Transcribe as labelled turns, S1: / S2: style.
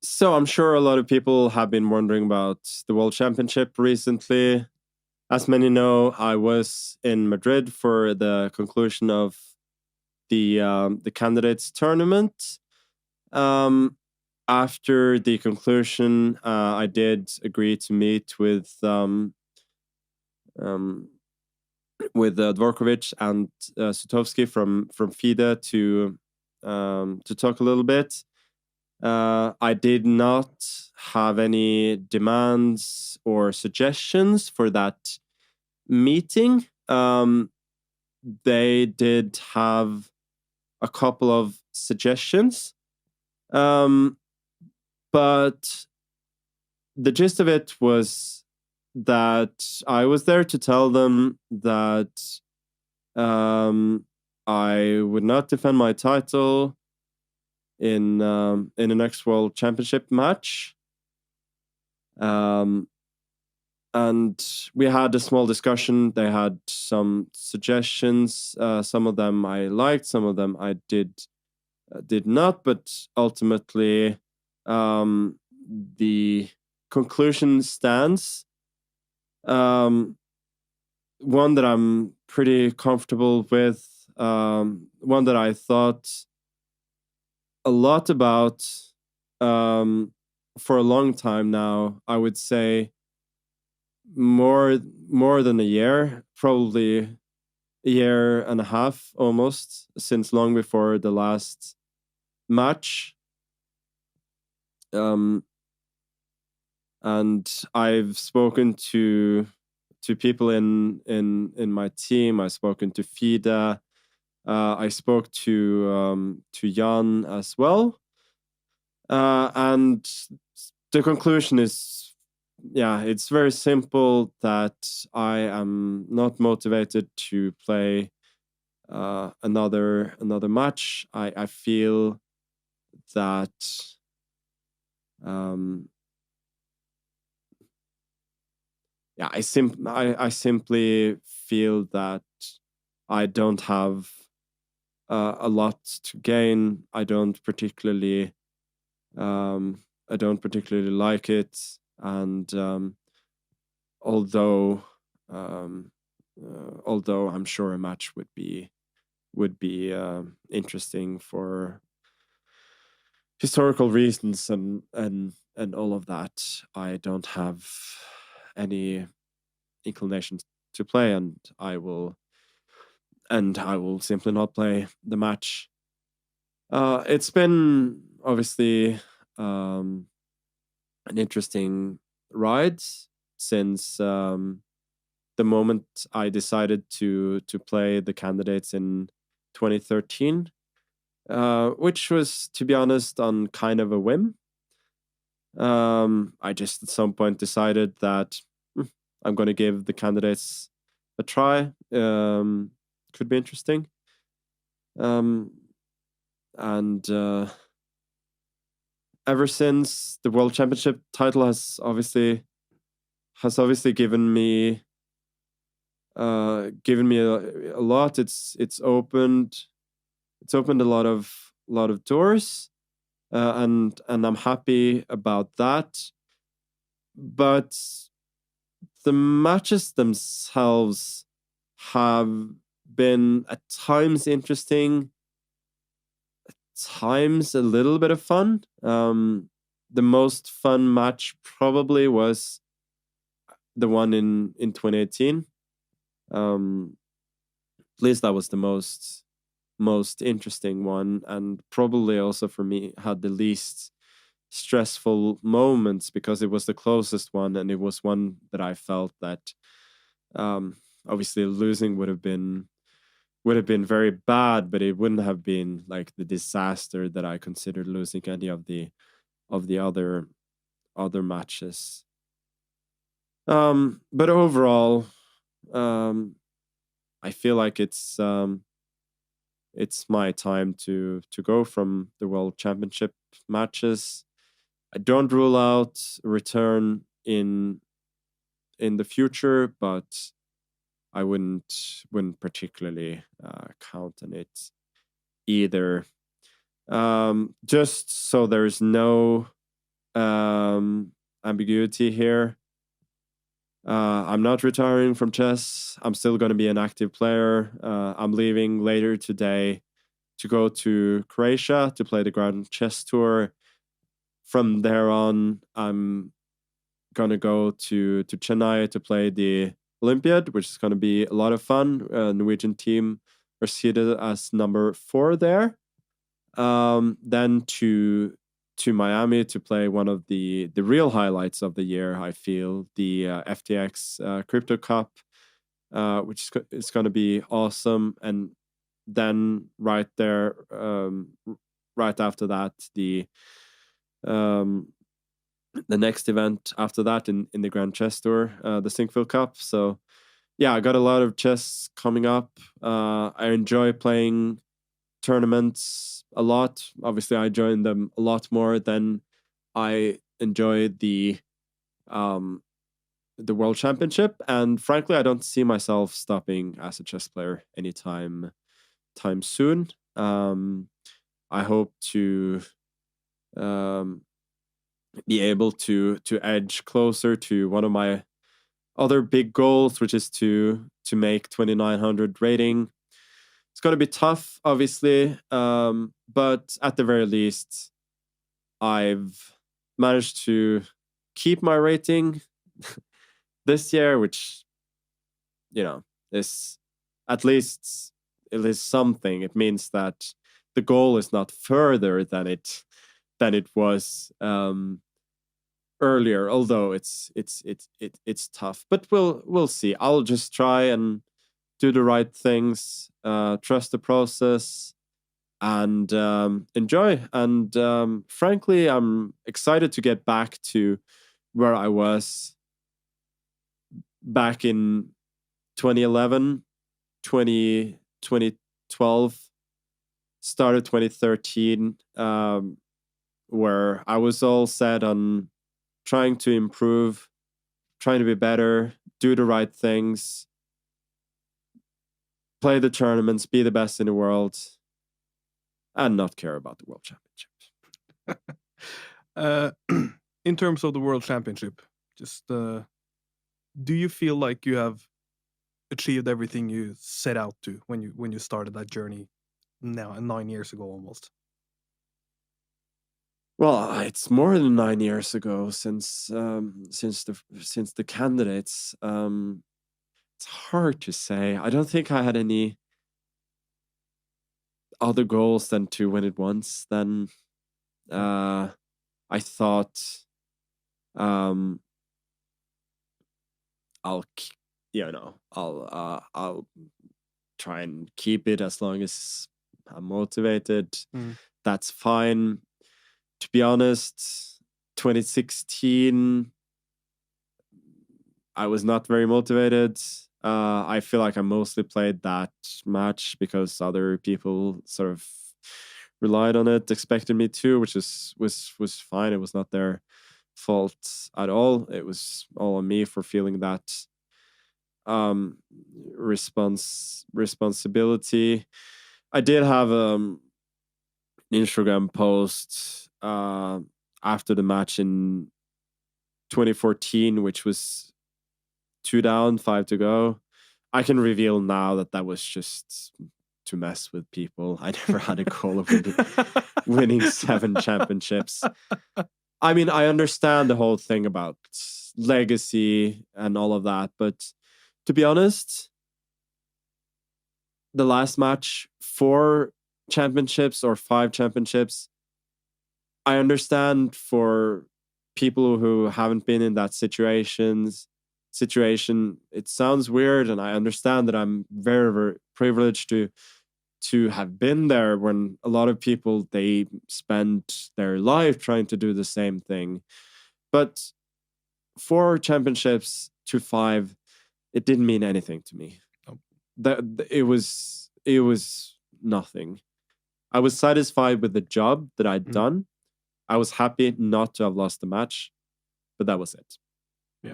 S1: So I'm sure a lot of people have been wondering about the World Championship recently. As many know, I was in Madrid for the conclusion of the candidates tournament. Um, After the conclusion, I did agree to meet um, with Dvorkovich and Sutovsky from FIDE to talk a little bit. I did not have any demands or suggestions for that meeting. They did have a couple of suggestions, um, but the gist of it was that I was there to tell them that I would not defend my title in the next World Championship match. And we had a small discussion. They had some suggestions. Some of them I liked, some of them I did not. But ultimately, the conclusion stands. One that I'm pretty comfortable with. One that I thought a lot about for a long time now. I would say more than a year, probably a year and a half almost, since long before the last match. And I've spoken to people in my team. I've spoken to FIDE. I spoke to Jan as well. And the conclusion is, yeah, it's very simple that I am not motivated to play another match. I feel that I simply feel that I don't have a lot to gain. I don't particularly like it, and although I'm sure a match would be interesting for historical reasons and all of that, I don't have any inclination to play, and I will simply not play the match. It's been obviously an interesting ride since the moment I decided to play the candidates in 2013, which was, to be honest, on kind of a whim. I just at some point decided that I'm going to give the candidates a try. Could be interesting. And ever since, the World Championship title has obviously given me a lot. It's opened a lot of doors, and I'm happy about that. But the matches themselves have been at times interesting, at times a little bit of fun. The most fun match probably was the one in 2018. At least that was the most interesting one, and probably also for me had the least stressful moments, because it was the closest one, and it was one that I felt that obviously losing would have been very bad, but it wouldn't have been like the disaster that I considered losing any of the other matches. But overall, I feel like it's my time to go from the World Championship matches. I don't rule out a return in the future, but I wouldn't particularly count on it either. Just so there's no ambiguity here. I'm not retiring from chess. I'm still going to be an active player. I'm leaving later today to go to Croatia to play the Grand Chess Tour. From there on, I'm going to go to Chennai to play the Olympiad, which is going to be a lot of fun. Norwegian team are seated as number 4 there. Then to Miami to play one of the real highlights of the year, I feel, the FTX Crypto Cup, which is going to be awesome. And then right there, right after that, the next event after that in the Grand Chess Tour, the Sinkville Cup. So yeah, I got a lot of chess coming up. I enjoy playing tournaments a lot. Obviously, I join them a lot more than I enjoy the World Championship. And frankly, I don't see myself stopping as a chess player anytime soon. I hope to be able to edge closer to one of my other big goals, which is to make 2900 rating. It's going to be tough, obviously, but at the very least, I've managed to keep my rating this year, which, is at least it is something. It means that the goal is not further than it was earlier. Although it's tough, but we'll see. I'll just try and do the right things, trust the process, and enjoy. And frankly, I'm excited to get back to where I was back in 2011, 2012, started 2013, where I was all set on trying to improve, trying to be better, do the right things, play the tournaments, be the best in the world, and not care about the World Championship.
S2: In terms of the World Championship, just do you feel like you have achieved everything you set out to when you started that journey now 9 years ago almost?
S1: Well, it's more than 9 years ago since the candidates. It's hard to say. I don't think I had any other goals than to win it once. Then I thought I'll try and keep it as long as I'm motivated. That's fine. To be honest, 2016, I was not very motivated. I feel like I mostly played that match because other people sort of relied on it, expected me to, which was fine. It was not their fault at all. It was all on me for feeling that responsibility. I did have an Instagram post after the match in 2014, which was 2 down, 5 to go. I can reveal now that was just to mess with people. I never had a goal of winning 7 championships. I mean, I understand the whole thing about legacy and all of that, but to be honest, the last match, 4 championships or 5 championships, I understand for people who haven't been in that situation, it sounds weird, and I understand that I'm very, very privileged to have been there when a lot of people, they spend their life trying to do the same thing. But 4 championships to 5, it didn't mean anything to me. It was nothing. I was satisfied with the job that I'd done. I was happy not to have lost the match, but that was it.